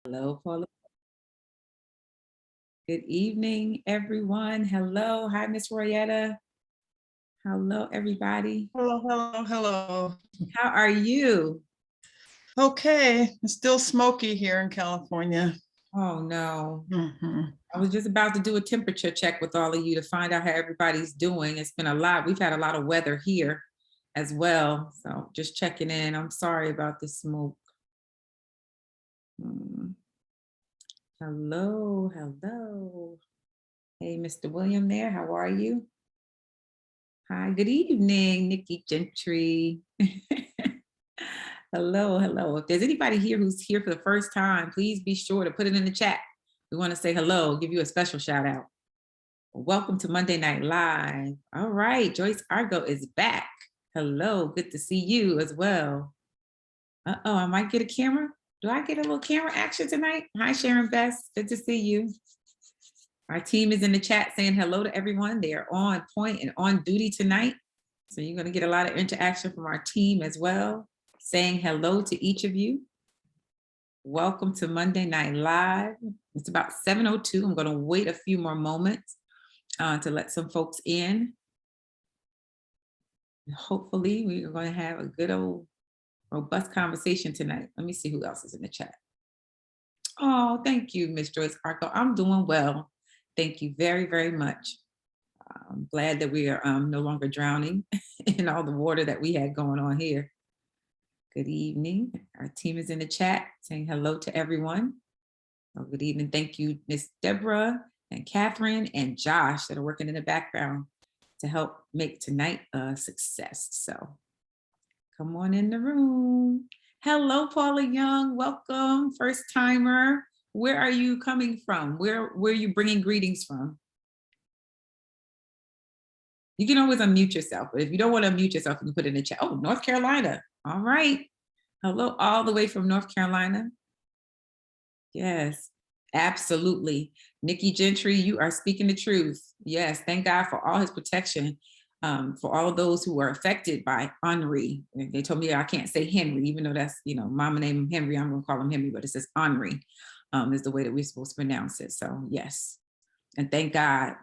Hello, Paula. Good evening, everyone. Hello. Hi, Miss Royetta. Hello, everybody. Hello, hello, hello. How are you? Okay, it's still smoky here in California. Oh, no. Mhm. I was just about to do a temperature check with all of you to find out how everybody's doing. It's been a lot. We've had a lot of weather here as well. So just checking in. I'm sorry about the smoke. Hmm. Hello, hello. Hey, Mr. William there. How are you? Hi, good evening, Nikki Gentry. Hello, hello. If there's anybody here who's here for the first time, please be sure to put it in the chat. We want to say hello, give you a special shout out. Welcome to Monday Night Live. All right, Joyce Argo is back. Hello, good to see you as well. Uh-oh, I might get a camera. Do I get a little camera action tonight? Hi, Sharon Best, good to see you. Our team is in the chat saying hello to everyone. They are on point and on duty tonight. So you're gonna get a lot of interaction from our team as well, saying hello to each of you. Welcome to Monday Night Live. It's about 7:02. I'm gonna wait a few more moments to let some folks in. Hopefully we are gonna have a good old robust conversation tonight. Let me see who else is in the chat. Oh, thank you, Miss Joyce Arco. I'm doing well. Thank you very, very much. I'm glad that we are no longer drowning in all the water that we had going on here. Good evening. Our team is in the chat saying hello to everyone. Oh, good evening. Thank you, Miss Deborah and Catherine and Josh that are working in the background to help make tonight a success. So come on in the room. Hello, Paula Young. Welcome, first timer. Where are you coming from? Where are you bringing greetings from? You can always unmute yourself, but if you don't want to unmute yourself, you can put it in the chat. Oh, North Carolina. All right. Hello, all the way from North Carolina. Yes, absolutely. Nikki Gentry, you are speaking the truth. Yes, thank God for all his protection for all of those who are affected by Henri. They told me I can't say Henry, even though that's, mama named him Henry. I'm going to call him Henry, but it says Henri is the way that we're supposed to pronounce it. So, yes. And thank God.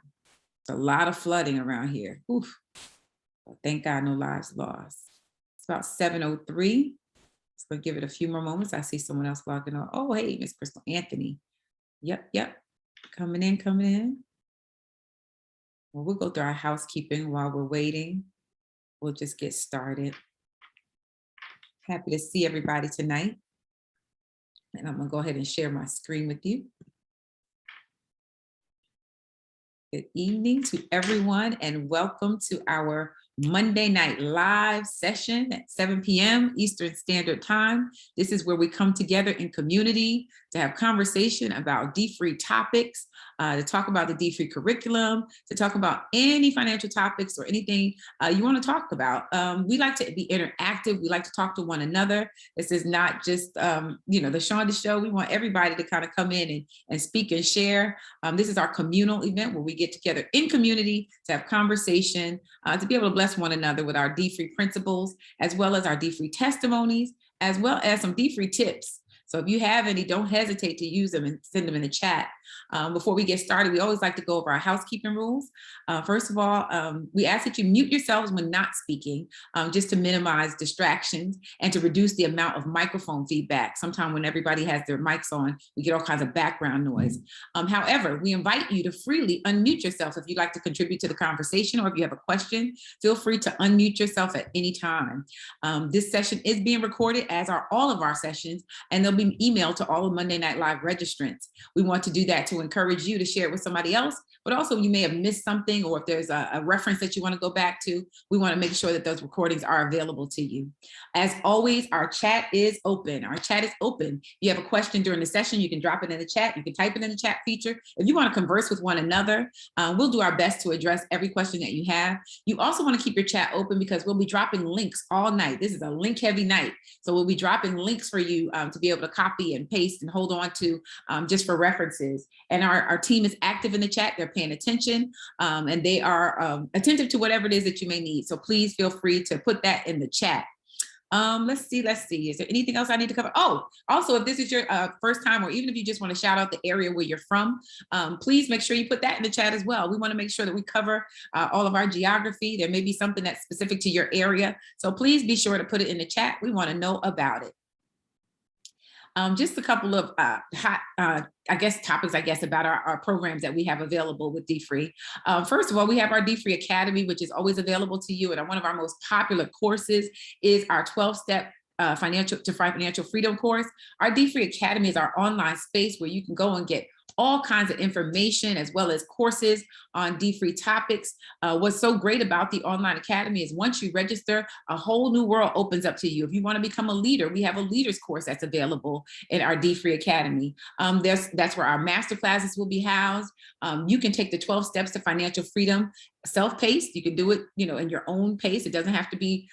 It's a lot of flooding around here. Oof. Thank God, no lives lost. It's about 7:03. Let's go give it a few more moments. I see someone else logging on. Oh, hey, Miss Crystal Anthony. Yep. Coming in. Well, we'll go through our housekeeping while we're waiting. We'll just get started. Happy to see everybody tonight. And I'm gonna go ahead and share my screen with you. Good evening to everyone and welcome to our Monday Night Live session at 7 p.m. Eastern Standard Time. This is where we come together in community to have conversation about D-Free topics, to talk about the D-Free curriculum, to talk about any financial topics or anything you want to talk about. We like to be interactive. We like to talk to one another. This is not just, the Shonda Show. We want everybody to kind of come in and speak and share. This is our communal event where we get together in community to have conversation, to be able to bless one another with our D-Free principles, as well as our D-Free testimonies, as well as some D-Free tips. So if you have any, don't hesitate to use them and send them in the chat. Before we get started, we always like to go over our housekeeping rules. First of all, we ask that you mute yourselves when not speaking, just to minimize distractions and to reduce the amount of microphone feedback. Sometimes when everybody has their mics on, we get all kinds of background noise. However, we invite you to freely unmute yourself if you'd like to contribute to the conversation, or if you have a question, feel free to unmute yourself at any time. This session is being recorded, as are all of our sessions, and they'll be emailed to all of Monday Night Live registrants. We want to do that to encourage you to share it with somebody else, but also you may have missed something, or if there's a reference that you want to go back to, we want to make sure that those recordings are available to you. As always, our chat is open. If you have a question during the session, you can drop it in the chat. You can type it in the chat feature. If you want to converse with one another, we'll do our best to address every question that you have. You also want to keep your chat open because we'll be dropping links all night. This is a link heavy night. So we'll be dropping links for you to be able to copy and paste and hold on to just for references. And our team is active in the chat. They're paying attention and they are attentive to whatever it is that you may need. So please feel free to put that in the chat. Let's see. Is there anything else I need to cover? Oh, also, if this is your first time, or even if you just want to shout out the area where you're from, please make sure you put that in the chat as well. We want to make sure that we cover all of our geography. There may be something that's specific to your area. So please be sure to put it in the chat. We want to know about it. Just a couple of hot, topics, about our programs that we have available with D-Free. First of all, we have our D-Free Academy, which is always available to you. And one of our most popular courses is our 12-step financial freedom course. Our D-Free Academy is our online space where you can go and get all kinds of information as well as courses on D-Free topics. What's so great about the online academy is once you register, a whole new world opens up to you. If you want to become a leader, we have a leaders course that's available in our D-Free Academy. That's where our master classes will be housed. You can take the 12 steps to financial freedom self-paced. You can do it, in your own pace. It doesn't have to be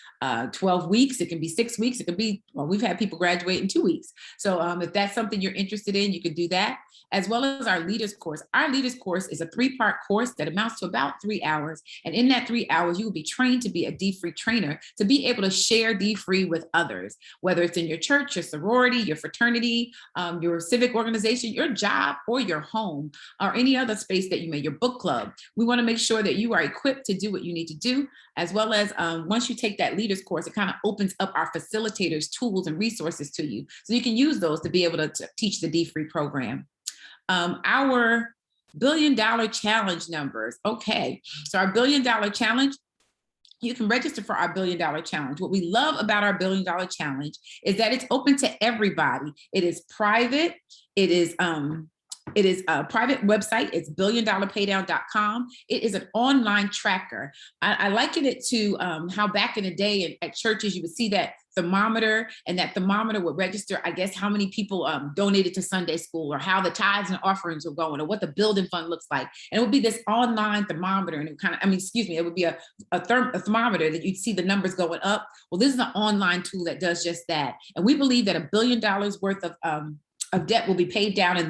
12 weeks. It can be 6 weeks. It can be, we've had people graduate in 2 weeks. So if that's something you're interested in, you can do that, as well as our leaders course. Our leaders course is a 3-part course that amounts to about 3 hours. And in that 3 hours, you will be trained to be a D-Free trainer, to be able to share D-Free with others, whether it's in your church, your sorority, your fraternity, your civic organization, your job, or your home, or any other space that you may, your book club. We want to make sure that you are equipped to do what you need to do, as well as once you take that leaders course, it kind of opens up our facilitators tools and resources to you. So you can use those to be able to teach the D-Free program. Our $1 billion challenge numbers. Okay, so our $1 billion challenge, you can register for our $1 billion challenge. What we love about our $1 billion challenge is that it's open to everybody. It is private. It is a private website. It's billiondollarpaydown.com. It is an online tracker. I liken it to how back in the day at churches, you would see that thermometer, and that thermometer would register, how many people donated to Sunday school, or how the tithes and offerings were going, or what the building fund looks like. And it would be this online thermometer, and it would be a thermometer that you'd see the numbers going up. Well, this is an online tool that does just that. And we believe that $1 billion worth of debt will be paid down in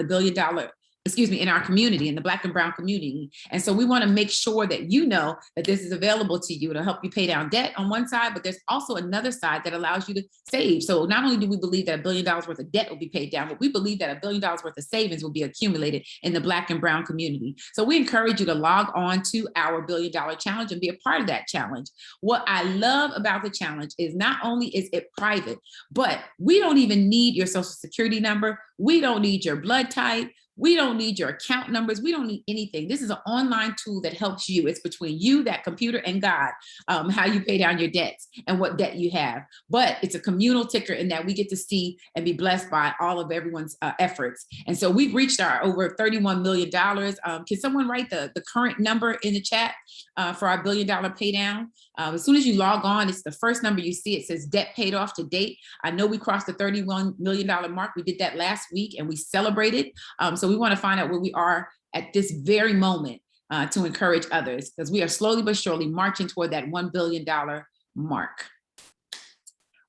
in our community, in the Black and Brown community. And so we want to make sure that you know that this is available to you to help you pay down debt on one side, but there's also another side that allows you to save. So not only do we believe that $1 billion worth of debt will be paid down, but we believe that $1 billion worth of savings will be accumulated in the Black and Brown community. So we encourage you to log on to our $1 billion challenge and be a part of that challenge. What I love about the challenge is not only is it private, but we don't even need your social security number. We don't need your blood type. We don't need your account numbers. We don't need anything. This is an online tool that helps you. It's between you, that computer, and God, how you pay down your debts and what debt you have. But it's a communal ticker in that we get to see and be blessed by all of everyone's efforts. And so we've reached our over $31 million. Can someone write the current number in the chat for our $1 billion pay down? As soon as you log on, it's the first number you see. It says debt paid off to date. I know we crossed the $31 million mark. We did that last week and we celebrated. So we want to find out where we are at this very moment to encourage others, because we are slowly but surely marching toward that $1 billion mark.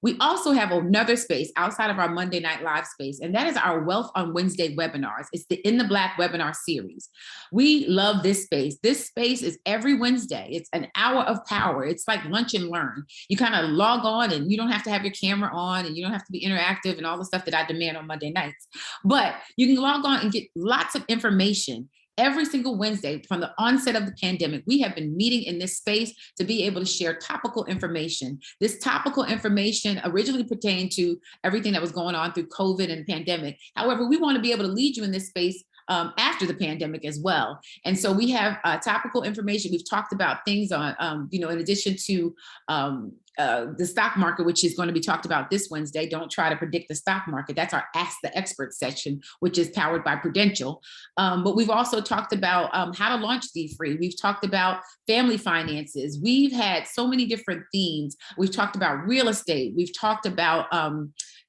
We also have another space outside of our Monday Night Live space, and that is our Wealth on Wednesday webinars. It's the In the Black webinar series. We love this space. This space is every Wednesday. It's an hour of power. It's like lunch and learn. You kind of log on and you don't have to have your camera on and you don't have to be interactive and all the stuff that I demand on Monday nights. But you can log on and get lots of information. Every single Wednesday from the onset of the pandemic, we have been meeting in this space to be able to share topical information. This topical information originally pertained to everything that was going on through COVID and pandemic. However, we want to be able to lead you in this space after the pandemic as well. And so we have topical information. We've talked about things on, in addition to the stock market, which is going to be talked about this Wednesday. Don't try to predict the stock market. That's our Ask the Expert section, which is powered by Prudential. But we've also talked about how to launch D-Free. We've talked about family finances. We've had so many different themes. We've talked about real estate. We've talked about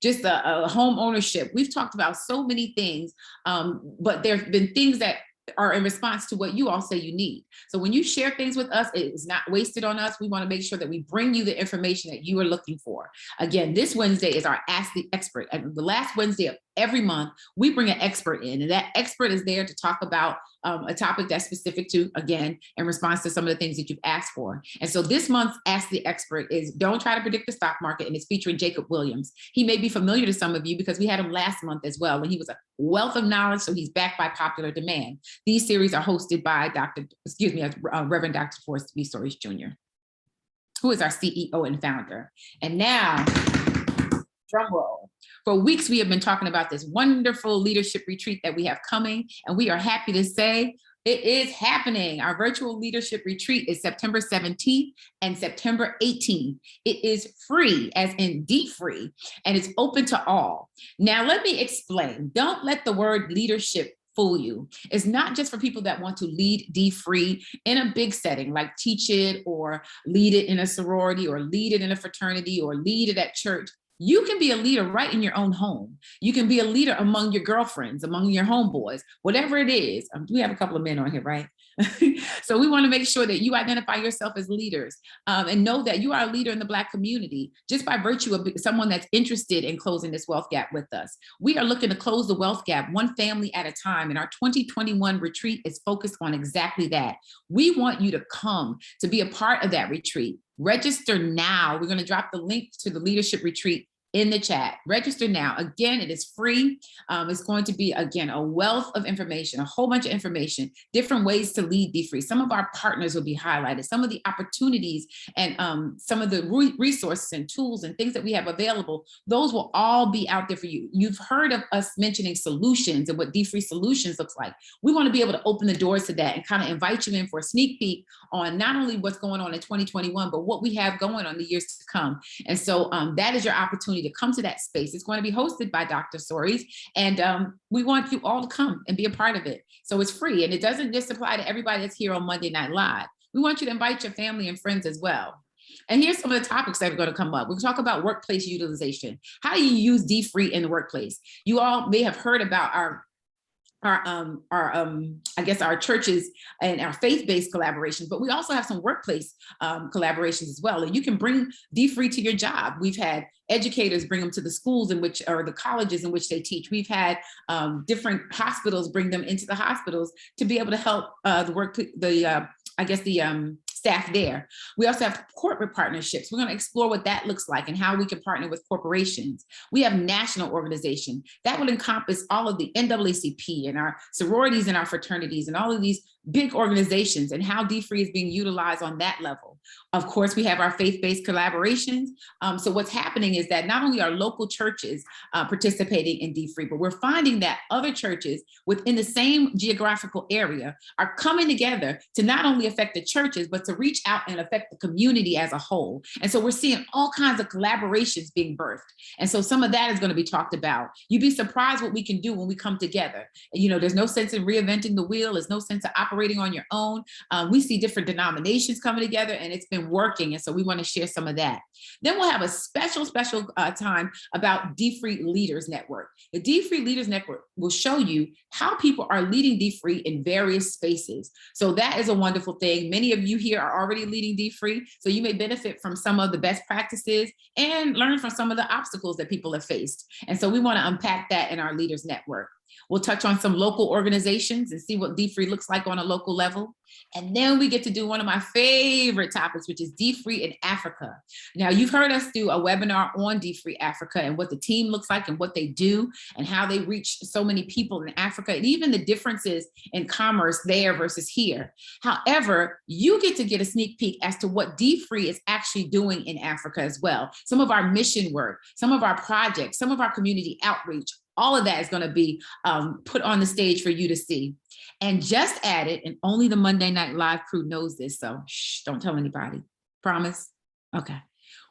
just home ownership. We've talked about so many things, but there have been things that are in response to what you all say you need. So when you share things with us, it is not wasted on us. We want to make sure that we bring you the information that you are looking for. Again, this Wednesday is our Ask the Expert. And the last Wednesday of every month, we bring an expert in, and that expert is there to talk about a topic that's specific to, again, in response to some of the things that you've asked for. And so this month's Ask the Expert is Don't Try to Predict the Stock Market, and it's featuring Jacob Williams. He may be familiar to some of you because we had him last month as well, and he was a wealth of knowledge, so he's backed by popular demand. These series are hosted by Reverend Dr. Forrest B. Stories Jr., who is our CEO and founder. And now, drum roll. For weeks, we have been talking about this wonderful leadership retreat that we have coming, and we are happy to say it is happening. Our virtual leadership retreat is September 17th and September 18th. It is free, as in D-free, and it's open to all. Now, let me explain. Don't let the word leadership fool you. It's not just for people that want to lead D-free in a big setting, like teach it or lead it in a sorority or lead it in a fraternity or lead it at church. You can be a leader right in your own home. You can be a leader among your girlfriends, among your homeboys, whatever it is. We have a couple of men on here, right? So we want to make sure that you identify yourself as leaders and know that you are a leader in the Black community just by virtue of someone that's interested in closing this wealth gap with us. We are looking to close the wealth gap one family at a time, and our 2021 retreat is focused on exactly that. We want you to come to be a part of that retreat. Register now. We're going to drop the link to the leadership retreat in the chat. Register now. Again, it is free. It's going to be, again, a wealth of information, a whole bunch of information, different ways to lead D-free. Some of our partners will be highlighted, some of the opportunities and some of the resources and tools and things that we have available. Those will all be out there for you. You've heard of us mentioning solutions and what D-free solutions looks like. We want to be able to open the doors to that and kind of invite you in for a sneak peek on not only what's going on in 2021, but what we have going on the years to come. And so that is your opportunity to come to that space. It's going to be hosted by Dr. Stories, and we want you all to come and be a part of it. So it's free, and it doesn't just apply to everybody that's here on Monday Night Live. We want you to invite your family and friends as well. And here's some of the topics that are going to come up. We'll talk about workplace utilization. How do you use D-free in the workplace? You all may have heard about our churches and our faith-based collaborations, but we also have some workplace collaborations as well. And you can bring D-free to your job. We've had educators bring them to the schools in which, or the colleges in which they teach. We've had different hospitals bring them into the hospitals to be able to help staff there. We also have corporate partnerships. We're going to explore what that looks like and how we can partner with corporations. We have national organization that would encompass all of the NAACP and our sororities and our fraternities and all of these big organizations and how D-free is being utilized on that level. Of course, we have our faith-based collaborations. So what's happening is that not only are local churches participating in D-free, but we're finding that other churches within the same geographical area are coming together to not only affect the churches, but to reach out and affect the community as a whole. And so we're seeing all kinds of collaborations being birthed. And so some of that is going to be talked about. You'd be surprised what we can do when we come together. You know, there's no sense in reinventing the wheel. There's no sense of operating on your own. We see different denominations coming together, and it's been working. And so we want to share some of that. Then we'll have a special time about D-free Leaders Network. The D-free Leaders Network will show you how people are leading D-free in various spaces. So that is a wonderful thing. Many of you here are already leading D-free, so you may benefit from some of the best practices and learn from some of the obstacles that people have faced. And so we want to unpack that in our Leaders Network. We'll touch on some local organizations and see what D-free looks like on a local level. And then we get to do one of my favorite topics, which is D-free in Africa. Now, you've heard us do a webinar on D-free Africa and what the team looks like and what they do and how they reach so many people in Africa and even the differences in commerce there versus here. However, you get to get a sneak peek as to what D-free is actually doing in Africa as well. Some of our mission work, some of our projects, some of our community outreach, all of that is going to be put on the stage for you to see. And just added, and only the Monday Night Live crew knows this, so shh, don't tell anybody. Promise? Okay.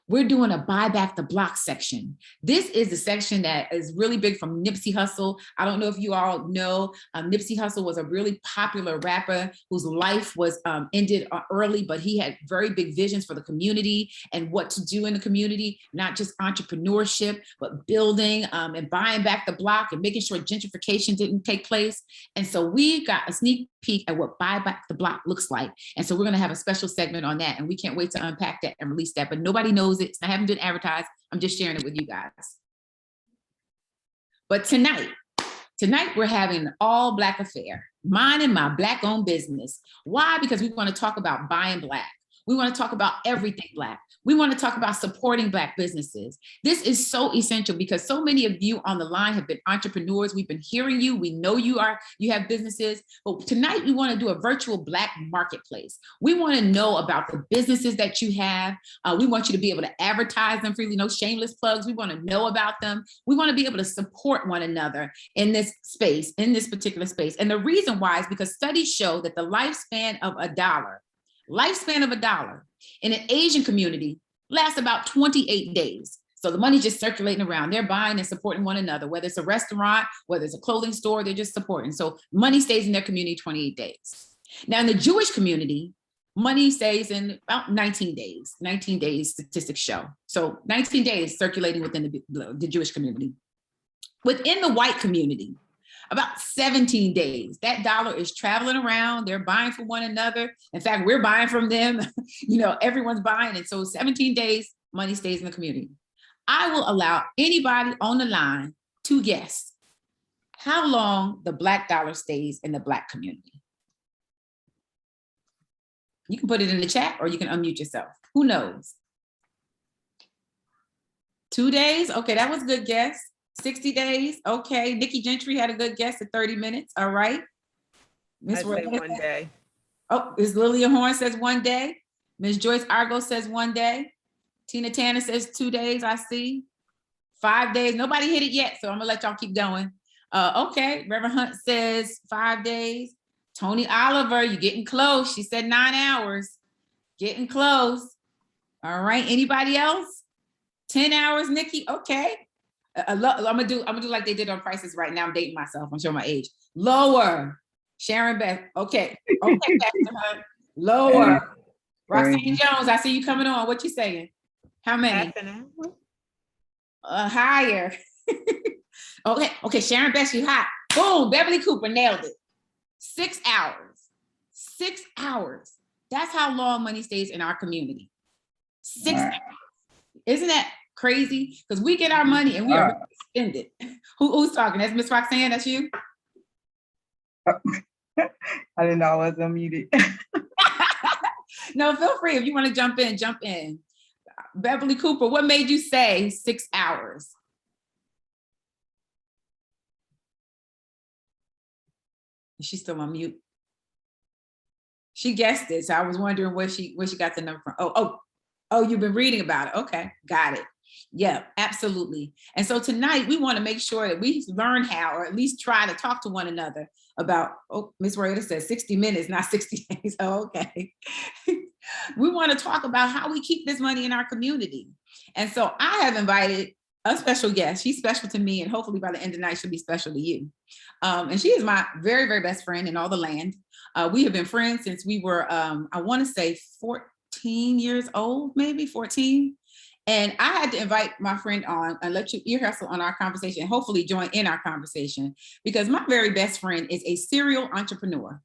We're doing a Buy Back the Block section. This is the section that is really big from Nipsey Hussle. I don't know if you all know, Nipsey Hussle was a really popular rapper whose life was ended early, but he had very big visions for the community and what to do in the community, not just entrepreneurship, but building and buying back the block and making sure gentrification didn't take place. And so we got a sneak peek at what Buy Back the Block looks like. And so we're going to have a special segment on that, and we can't wait to unpack that and release that, but nobody knows it. I haven't been advertised. I'm just sharing it with you guys. But tonight we're having an all Black affair, minding my Black owned business. Why? Because we want to talk about buying Black. We want to talk about everything Black. We want to talk about supporting Black businesses. This is so essential because so many of you on the line have been entrepreneurs. We've been hearing you. We know you have businesses, but tonight we want to do a virtual Black marketplace. We want to know about the businesses that you have. We want you to be able to advertise them freely, no shameless plugs. We want to know about them. We want to be able to support one another in this space, in this particular space. And the reason why is because studies show that the lifespan of a dollar in an Asian community lasts about 28 days. So the money's just circulating around. They're buying and supporting one another, whether it's a restaurant, whether it's a clothing store, they're just supporting. So money stays in their community 28 days. Now in the Jewish community, money stays in about 19 days. 19 days statistics show. So 19 days circulating within the Jewish community. Within the white community, about 17 days, that dollar is traveling around. They're buying from one another. In fact, we're buying from them. Everyone's buying. And so 17 days, money stays in the community. I will allow anybody on the line to guess how long the Black dollar stays in the Black community. You can put it in the chat or you can unmute yourself. Who knows? 2 days? Okay, that was a good guess. 60 days. Okay. Nikki Gentry had a good guess at 30 minutes. All right. I'd say 1 day. Oh, Ms. Lillian Horn says 1 day. Ms. Joyce Argo says 1 day. Tina Tanner says 2 days. I see. 5 days. Nobody hit it yet. So I'm gonna let y'all keep going. Okay. Reverend Hunt says 5 days. Tony Oliver, you're getting close. She said 9 hours. Getting close. All right. Anybody else? 10 hours, Nikki. Okay. I'm gonna do like they did on Prices Right. Now I'm dating myself. I'm showing my age. Lower. Sharon Beth. Okay. Okay, Pastor Hunt. Lower. Roxanne Jones, I see you coming on. What you saying? How many? Half an hour. Higher. Okay, Sharon Beth, you hot. Boom, Beverly Cooper nailed it. 6 hours. 6 hours. That's how long money stays in our community. 6 hours. Isn't that crazy? Because we get our money and we are spend it. Who's talking? That's Miss Roxanne. That's you. I didn't know I was unmuted. No, feel free if you want to jump in. Jump in. Beverly Cooper, what made you say 6 hours? Is she still on mute? She guessed it, so I was wondering where she got the number from. Oh, you've been reading about it. Okay, got it. Yeah, absolutely. And so tonight we want to make sure that we learn how, or at least try to talk to one another about, Ms. Royetta says 60 minutes, not 60 days. Oh, okay. We want to talk about how we keep this money in our community. And so I have invited a special guest. She's special to me, and hopefully by the end of the night, she'll be special to you. And she is my very, very best friend in all the land. We have been friends since we were, I want to say 14 years old, maybe 14. And I had to invite my friend on and let you ear hustle on our conversation and hopefully join in our conversation, because my very best friend is a serial entrepreneur.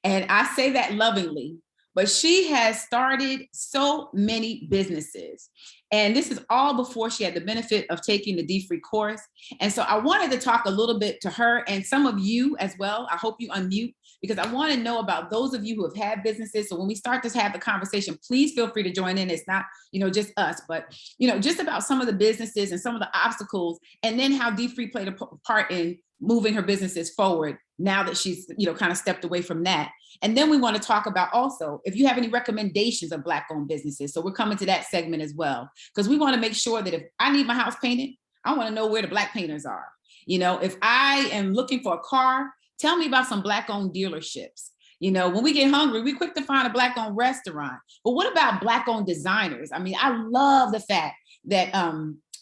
And I say that lovingly, but she has started so many businesses. And this is all before she had the benefit of taking the D-Free course. And so I wanted to talk a little bit to her and some of you as well. I hope you unmute, because I want to know about those of you who have had businesses. So when we start to have the conversation, please feel free to join in. It's not, just us, but, just about some of the businesses and some of the obstacles, and then how D-Free played a part in moving her businesses forward now that she's, kind of stepped away from that. And then we want to talk about also, if you have any recommendations of Black-owned businesses. So we're coming to that segment as well, because we want to make sure that if I need my house painted, I want to know where the Black painters are. If I am looking for a car, tell me about some Black-owned dealerships. When we get hungry, we quick to find a Black-owned restaurant. But what about Black-owned designers? I mean, I love the fact that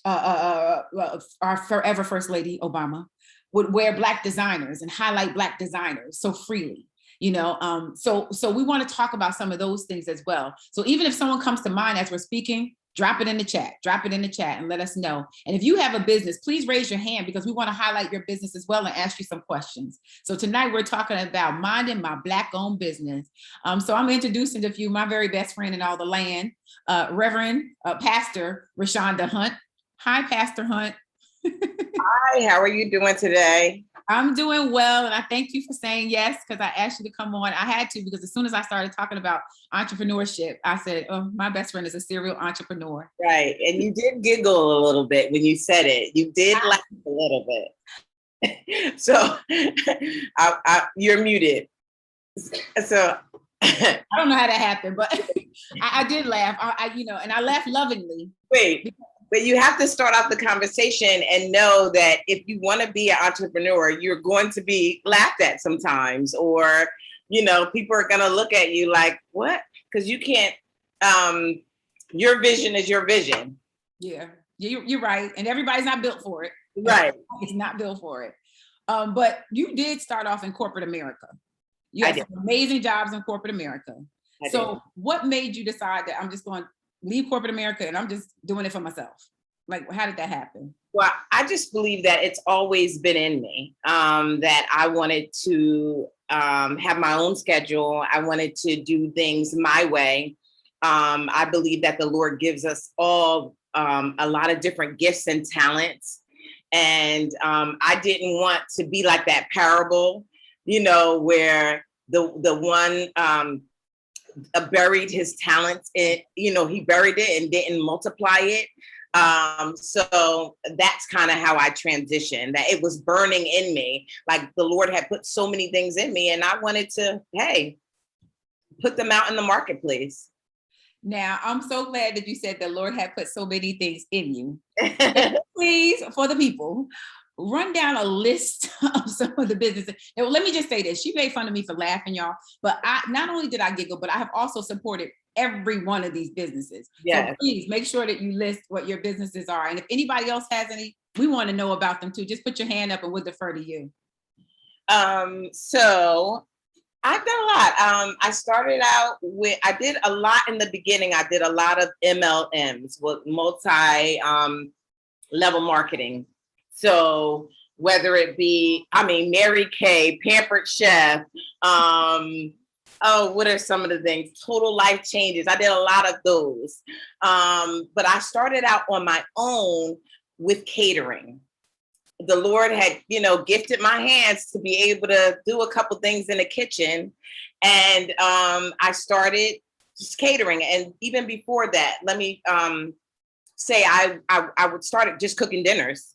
our forever First Lady Obama would wear Black designers and highlight Black designers so freely. So we want to talk about some of those things as well. So even if someone comes to mind as we're speaking, drop it in the chat and let us know. And if you have a business, please raise your hand, because we want to highlight your business as well and ask you some questions. So tonight we're talking about minding my Black-owned business. So I'm introducing to you my very best friend in all the land, Reverend Pastor Rashonda Hunt. Hi, Pastor Hunt. Hi, how are you doing today? I'm doing well, and I thank you for saying yes, because I asked you to come on. I had to, because as soon as I started talking about entrepreneurship, I said, oh, my best friend is a serial entrepreneur. Right, and you did giggle a little bit when you said it. You did laugh a little bit. So you're muted. So I don't know how that happened, but I did laugh. And I laughed lovingly. wait, but you have to start off the conversation and know that if you want to be an entrepreneur, you're going to be laughed at sometimes, or people are going to look at you like, what? Because you can't. Your vision is your vision. Yeah, you're right, and everybody's not built for it. Right. It's not built for it. But you did start off in corporate America. You had some amazing jobs in corporate America. So what made you decide that I'm just going to leave corporate America and I'm just doing it for myself? Like, how did that happen? Well, I just believe that it's always been in me, that I wanted to have my own schedule. I wanted to do things my way. I believe that the Lord gives us all a lot of different gifts and talents. And I didn't want to be like that parable, where the one buried his talents in, he buried it and didn't multiply it. So that's kind of how I transitioned, that it was burning in me. Like the Lord had put so many things in me and I wanted to, put them out in the marketplace. Now, I'm so glad that you said the Lord had put so many things in you. Please, for the people, run down a list of some of the businesses. Now, let me just say this. She made fun of me for laughing, y'all, but not only did I giggle, but I have also supported every one of these businesses. Yes. So please make sure that you list what your businesses are. And if anybody else has any, we want to know about them too. Just put your hand up and we'll defer to you. So I've done a lot. I started out with, I did a lot in the beginning. I did a lot of MLMs with multi-level marketing. So whether it be, Mary Kay, Pampered Chef, what are some of the things? Total Life Changes. I did a lot of those. But I started out on my own with catering. The Lord had, gifted my hands to be able to do a couple things in the kitchen. And I started just catering. And even before that, let me say I would start just cooking dinners.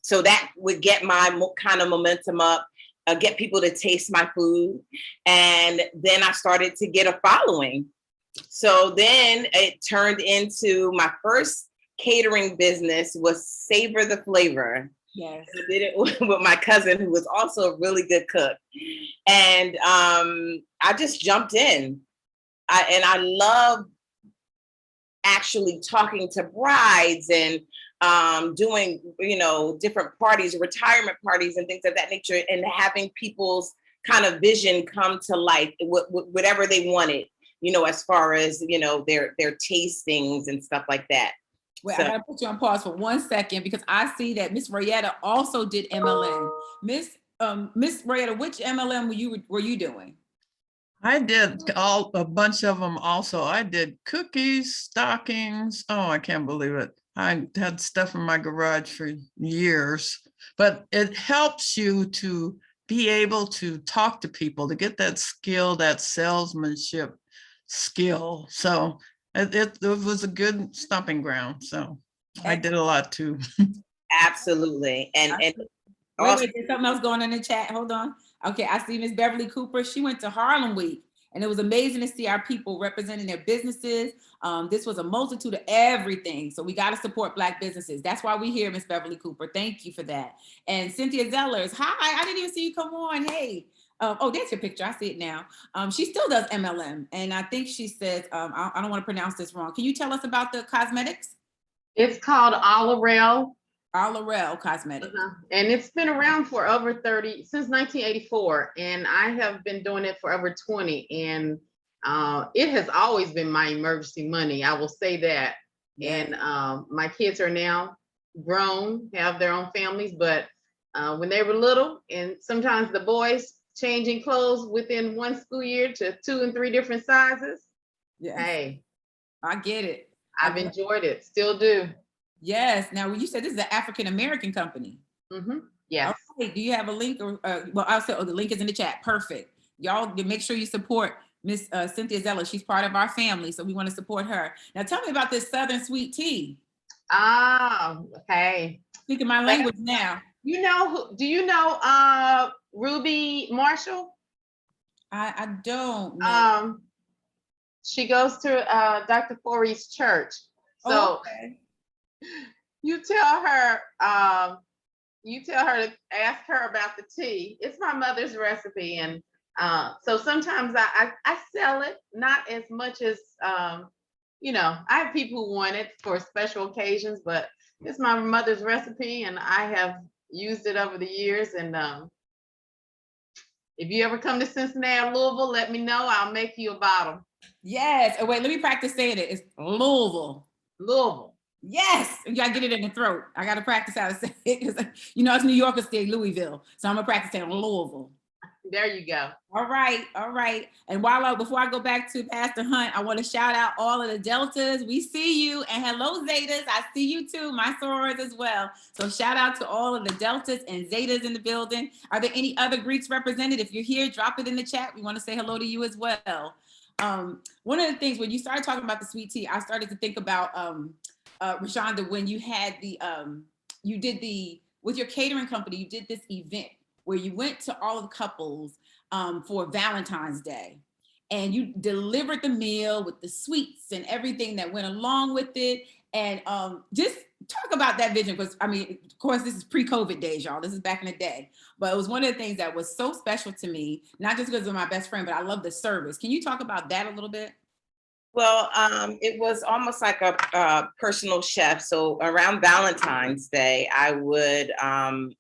So that would get my kind of momentum up, get people to taste my food. And then I started to get a following. So then it turned into my first catering business was Savor the Flavor. Yes. I did it with my cousin, who was also a really good cook. And I just jumped in. I love actually talking to brides and doing, different parties, retirement parties and things of that nature, and having people's kind of vision come to life, whatever they wanted, as far as, their tastings and stuff like that. Well, I gotta put you on pause for 1 second because I see that Miss Royetta also did MLM. Miss Royetta, which MLM were you doing? I did a bunch of them also. I did cookies, stockings. Oh, I can't believe it. I had stuff in my garage for years, but it helps you to be able to talk to people, to get that skill, that salesmanship skill. So it was a good stomping ground. So I did a lot too. Absolutely. And wait, there's something else going on in the chat. Hold on. Okay, I see Miss Beverly Cooper. She went to Harlem Week, and it was amazing to see our people representing their businesses. This was a multitude of everything. So we got to support Black businesses. That's why we're here, Miss Beverly Cooper. Thank you for that. And Cynthia Zellers, hi, I didn't even see you come on. Hey. Oh, that's your picture. I see it now. She still does MLM. And I think she says, I don't want to pronounce this wrong. Can you tell us about the cosmetics? It's called Alarel. Alarel Cosmetics. And it's been around for over since 1984. And I have been doing it for over 20. And it has always been my emergency money. I will say that. Yeah. And my kids are now grown, have their own families. But when they were little, and sometimes the boys changing clothes within one school year to 2 and 3 different sizes. Yeah. Hey, I get it. I've enjoyed it. Still do. Yes. Now, you said this is an African-American company. Yes. Okay. Do you have a link or, well, I'll say, the link is in the chat. Perfect. Y'all make sure you support Miss Cynthia Zeller. She's part of our family, so we want to support her. Now, tell me about this Southern sweet tea. Oh, okay. Speaking my language now. You know who? Do you know Ruby Marshall? I don't know. She goes to Dr. Forey's church. So Okay. you tell her to ask her about the tea. It's my mother's recipe, and so sometimes I sell it, not as much as you know. I have people who want it for special occasions, but it's my mother's recipe, and I have used it over the years. And if you ever come to Cincinnati or Louisville, let me know. I'll make you a bottle. Yes. Oh, wait, let me practice saying it. It's Louisville. Louisville. Yes. You gotta get it in the throat. I gotta practice how to say it. You know, it's New Yorker state, Louisville. So I'm gonna practice saying Louisville. There you go. All right, all right. And before I go back to Pastor Hunt, I want to shout out all of the Deltas. We see you, and hello Zetas. I see you too, my sorors as well. So shout out to all of the Deltas and Zetas in the building. Are there any other Greeks represented? If you're here, drop it in the chat. We want to say hello to you as well. One of the things when you started talking about the sweet tea, I started to think about Rashonda, when you had with your catering company, you did this event where you went to all of the couples for Valentine's Day, and you delivered the meal with the sweets and everything that went along with it. And just talk about that vision, because I mean, of course, this is pre-COVID days, y'all. This is back in the day, but it was one of the things that was so special to me, not just because of my best friend, but I love the service. Can you talk about that a little bit? Well, it was almost like a personal chef. So around Valentine's Day, I would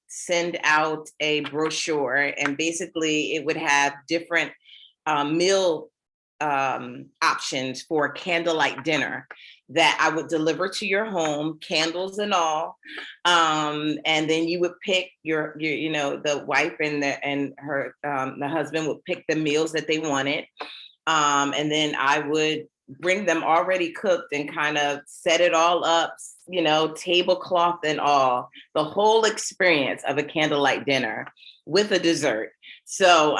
send out a brochure, and basically it would have different meal options for candlelight dinner that I would deliver to your home, candles and all. And then you would pick your you know, the wife and the husband would pick the meals that they wanted. And then I would bring them already cooked and kind of set it all up, you know, tablecloth and all, the whole experience of a candlelight dinner with a dessert. So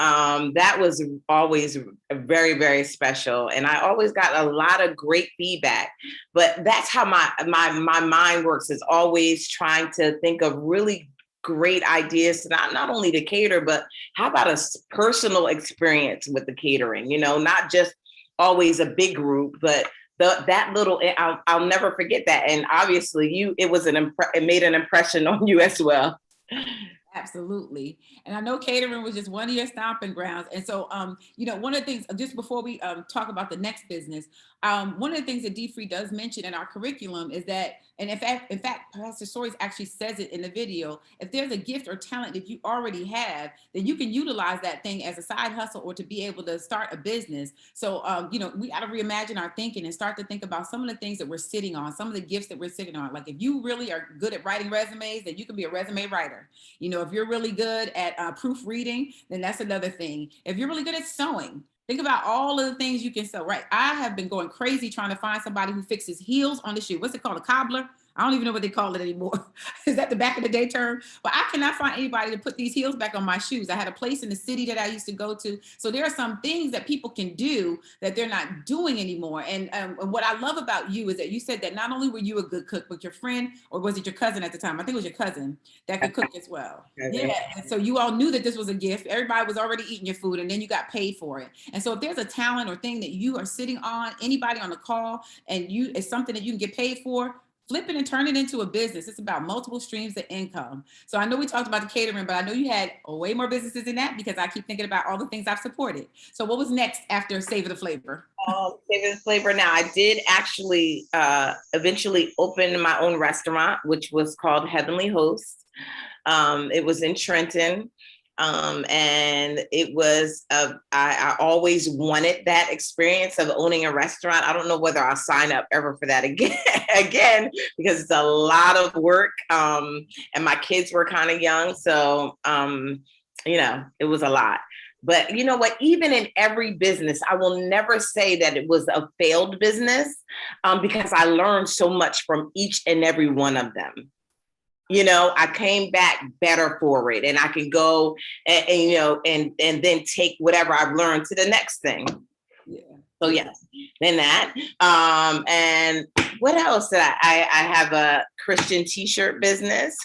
that was always very, very special. And I always got a lot of great feedback, but that's how my mind works, is always trying to think of really great ideas, not only to cater, but how about a personal experience with the catering, you know, not just always a big group, but that little, I'll never forget that. And obviously it made an impression on you as well. Absolutely. And I know catering was just one of your stomping grounds. And so, you know, one of the things, just before we talk about the next business, one of the things that D-Free does mention in our curriculum is that, and in fact, Pastor Soares actually says it in the video, if there's a gift or talent that you already have, then you can utilize that thing as a side hustle or to be able to start a business. So, you know, we got to reimagine our thinking and start to think about some of the things that we're sitting on, some of the gifts that we're sitting on. Like if you really are good at writing resumes, then you can be a resume writer. You know, if you're really good at proofreading, then that's another thing. If you're really good at sewing, think about all of the things you can sew, right? I have been going crazy trying to find somebody who fixes heels on the shoe. What's it called? A cobbler? I don't even know what they call it anymore. Is that the back of the day term? But I cannot find anybody to put these heels back on my shoes. I had a place in the city that I used to go to. So there are some things that people can do that they're not doing anymore. And what I love about you is that you said that not only were you a good cook, but your friend, or was it your cousin at the time? I think it was your cousin that could cook as well. Yeah. And so you all knew that this was a gift. Everybody was already eating your food, and then you got paid for it. And so if there's a talent or thing that you are sitting on, anybody on the call, and it's something that you can get paid for, flip it and turn it into a business. It's about multiple streams of income. So I know we talked about the catering, but I know you had way more businesses than that, because I keep thinking about all the things I've supported. So what was next after Savor the Flavor? Savor the Flavor. Now, I did actually eventually open my own restaurant, which was called Heavenly Host. It was in Trenton. And it was, I always wanted that experience of owning a restaurant. I don't know whether I'll sign up ever for that again, because it's a lot of work. And my kids were kind of young. So, you know, it was a lot. But you know what? Even in every business, I will never say that it was a failed business, because I learned so much from each and every one of them. You know, I came back better for it, and I can go and then take whatever I've learned to the next thing. Yeah. So yes, then that. And what else did I have a Christian t-shirt business.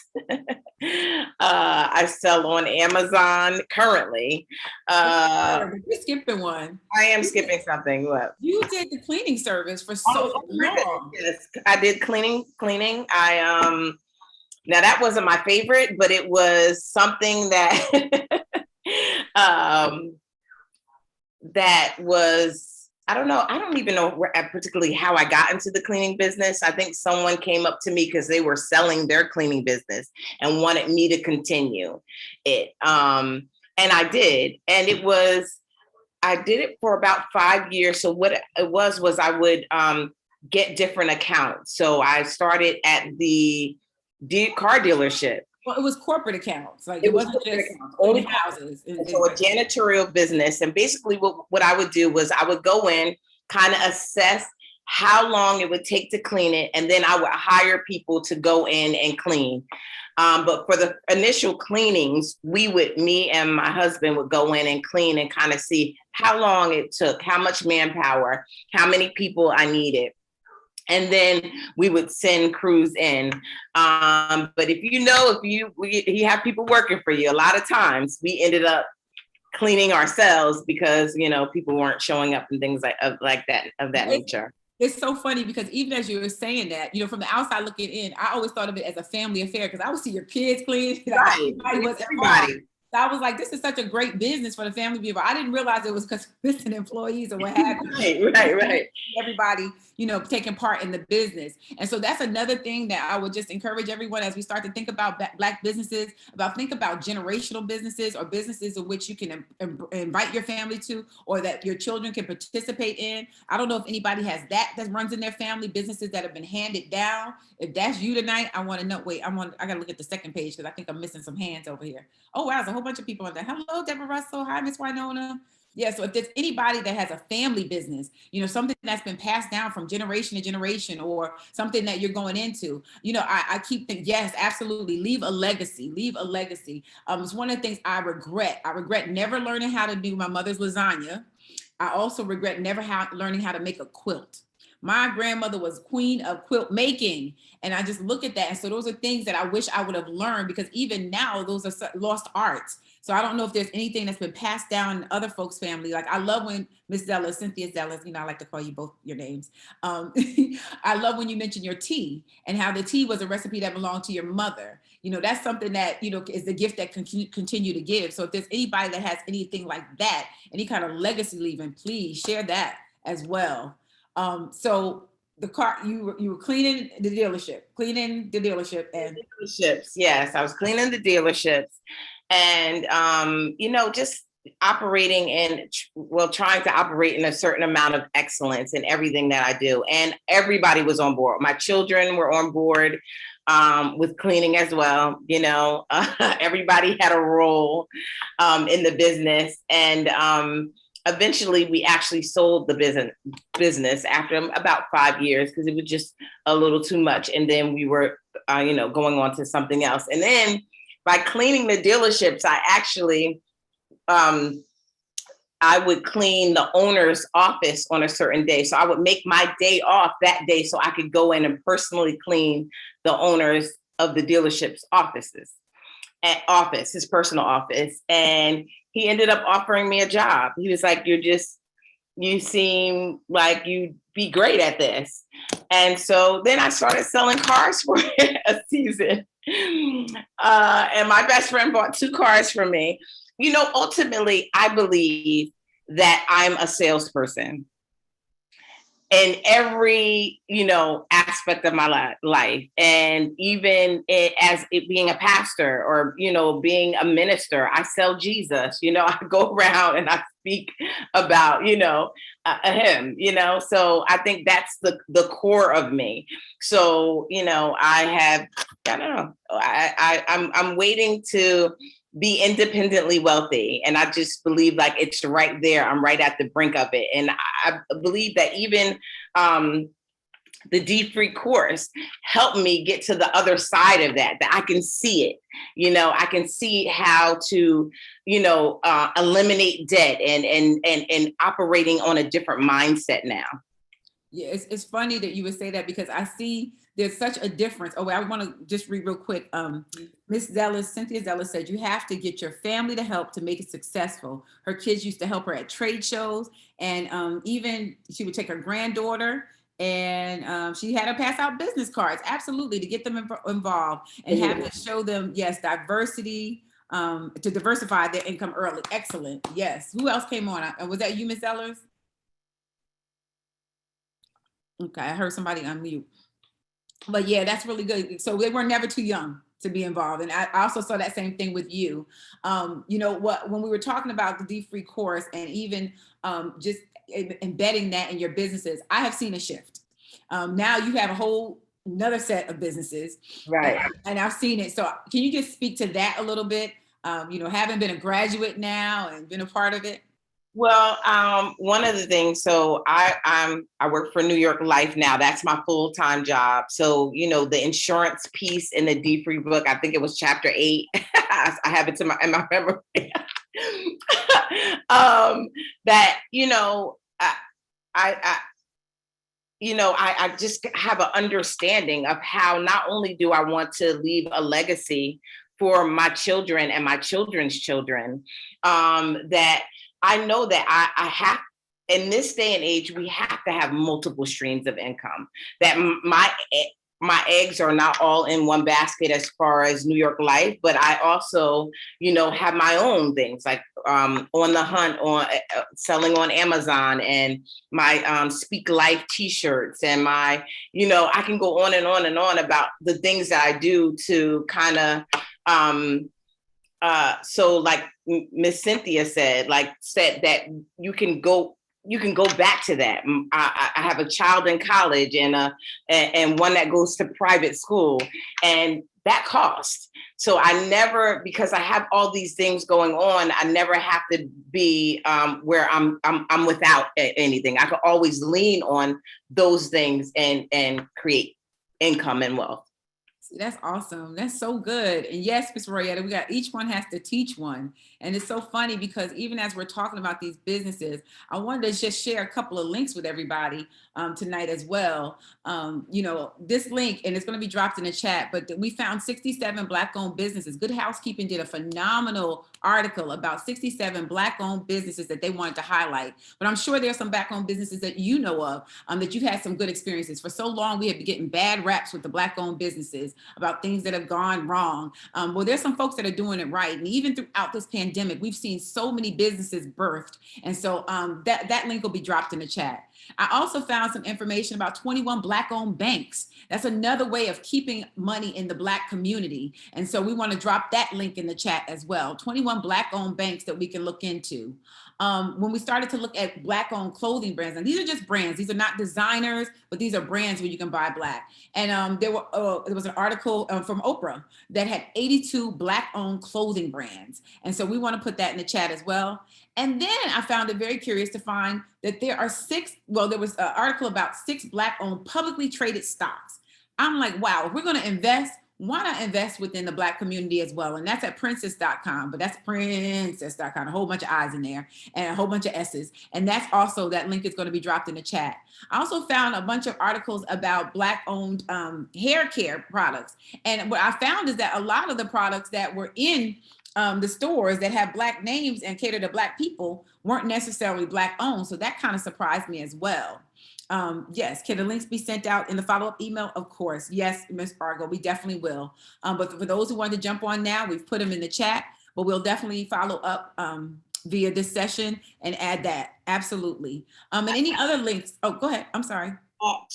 I sell on Amazon currently. You're skipping one. I am skipping something. What? You did the cleaning service for so long. Yes, I did cleaning. I now that wasn't my favorite, but it was something that that was, I don't know. I don't even know particularly how I got into the cleaning business. I think someone came up to me because they were selling their cleaning business and wanted me to continue it. And I did. And I did it for about 5 years. So what it was I would get different accounts. So I started at the car dealership. Well, it was corporate accounts. Like it wasn't just only houses. So a janitorial business. And basically what I would do was I would go in, kind of assess how long it would take to clean it. And then I would hire people to go in and clean. But for the initial cleanings, me and my husband would go in and clean and kind of see how long it took, how much manpower, how many people I needed. And then we would send crews in. But if you have people working for you, a lot of times we ended up cleaning ourselves because, people weren't showing up and things like that, of that nature. It's so funny because even as you were saying that, from the outside looking in, I always thought of it as a family affair because I would see your kids clean. Right. Everybody. So I was like, this is such a great business for the family people. I didn't realize it was consistent employees or what have you. Right. Everybody, taking part in the business. And so that's another thing that I would just encourage everyone as we start to think about Black businesses, think about generational businesses or businesses in which you can invite your family to, or that your children can participate in. I don't know if anybody has that runs in their family, businesses that have been handed down. If that's you tonight, I want to know, I got to look at the second page because I think I'm missing some hands over here. Oh, wow, there's a whole bunch of people on there. Hello, Deborah Russell. Hi, Miss Winona. Yeah, so if there's anybody that has a family business, something that's been passed down from generation to generation or something that you're going into, I keep thinking, yes, absolutely. Leave a legacy. It's one of the things I regret. I regret never learning how to do my mother's lasagna. I also regret never learning how to make a quilt. My grandmother was queen of quilt making. And I just look at that. And so those are things that I wish I would have learned because even now, those are lost arts. So I don't know if there's anything that's been passed down in other folks' family. Like I love when Miss Zellas, Cynthia Zellas, I like to call you both your names. I love when you mention your tea and how the tea was a recipe that belonged to your mother. That's something that, is the gift that can continue to give. So if there's anybody that has anything like that, any kind of legacy leaving, please share that as well. So the car, you were cleaning the dealership and dealerships. Yes, I was cleaning the dealerships and, just operating trying to operate in a certain amount of excellence in everything that I do. And everybody was on board. My children were on board with cleaning as well. Everybody had a role in the business. And, eventually, we actually sold the business after about 5 years because it was just a little too much. And then we were, going on to something else. And then by cleaning the dealerships, I actually, I would clean the owner's office on a certain day. So I would make my day off that day so I could go in and personally clean the owners of the dealership's his personal office. And he ended up offering me a job. He was like, you seem like you'd be great at this. And so then I started selling cars for a season. And my best friend bought 2 cars for me. Ultimately, I believe that I'm a salesperson in every, aspect of my life. And even as it being a pastor or, being a minister, I sell Jesus, I go around and I speak about, him, so I think that's the core of me. So, I'm waiting to be independently wealthy. And I just believe like it's right there. I'm right at the brink of it. And I believe that even the D-Free course helped me get to the other side of that I can see it. I can see how to, eliminate debt and operating on a different mindset now. Yeah, it's funny that you would say that because I see there's such a difference. Oh, I want to just read real quick. Miss Zellis, Cynthia Zellis said, you have to get your family to help to make it successful. Her kids used to help her at trade shows. And even she would take her granddaughter and she had her pass out business cards. Absolutely, to get them involved and have to show them, yes, diversity, to diversify their income early. Excellent. Yes. Who else came on? Was that you, Miss Zellis? Okay, I heard somebody unmute. But yeah, that's really good. So they were never too young to be involved. And I also saw that same thing with you. When we were talking about the D-Free course and even just embedding that in your businesses, I have seen a shift. Now you have a whole another set of businesses. Right. And I've seen it. So can you just speak to that a little bit? Having been a graduate now and been a part of it. Well, one of the things, so I work for New York Life now. That's my full-time job. So, the insurance piece in the D-Free book, I think it was chapter 8. I have it in my memory. I just have an understanding of how not only do I want to leave a legacy for my children and my children's children, that I know that I have, in this day and age, we have to have multiple streams of income. That my eggs are not all in one basket as far as New York Life, but I also, have my own things like On the Hunt, on selling on Amazon, and my Speak Life t-shirts, and my, I can go on and on and on about the things that I do to kind of, so like Miss Cynthia said that you can go back to that. I have a child in college and one that goes to private school, and that costs. So I never, because I have all these things going on, I never have to be where I'm without anything. I could always lean on those things and create income and wealth. That's awesome. That's so good. And yes, Ms. Royetta, each one has to teach one. And it's so funny because even as we're talking about these businesses, I wanted to just share a couple of links with everybody tonight as well. This link, and it's going to be dropped in the chat, but we found 67 Black-owned businesses. Good Housekeeping did a phenomenal article about 67 Black-owned businesses that they wanted to highlight. But I'm sure there's some Black-owned businesses that you know of that you've had some good experiences. For so long, we have been getting bad raps with the Black-owned businesses about things that have gone wrong. Well, there's some folks that are doing it right. And even throughout this pandemic, we've seen so many businesses birthed. And so that link will be dropped in the chat. I also found some information about 21 Black-owned banks. That's another way of keeping money in the Black community. And so we want to drop that link in the chat as well. 21 Black-owned banks that we can look into. When we started to look at Black-owned clothing brands, and these are just brands, these are not designers, but these are brands where you can buy Black. And there was an article from Oprah that had 82 Black-owned clothing brands. And so we want to put that in the chat as well. And then I found it very curious to find that there was an article about 6 Black-owned publicly traded stocks. I'm like, wow, if we're going to invest, why not invest within the Black community as well? And that's at princess.com, but that's princess.com, a whole bunch of I's in there and a whole bunch of S's. And that's also, that link is going to be dropped in the chat. I also found a bunch of articles about Black-owned hair care products. And what I found is that a lot of the products that were in the stores that have Black names and cater to Black people weren't necessarily Black owned. So that kind of surprised me as well. Yes, can the links be sent out in the follow-up email? Of course. Yes, Ms. Fargo, we definitely will. But for those who want to jump on now, we've put them in the chat, but we'll definitely follow up via this session and add that. Absolutely. And any other links? Oh, go ahead. I'm sorry.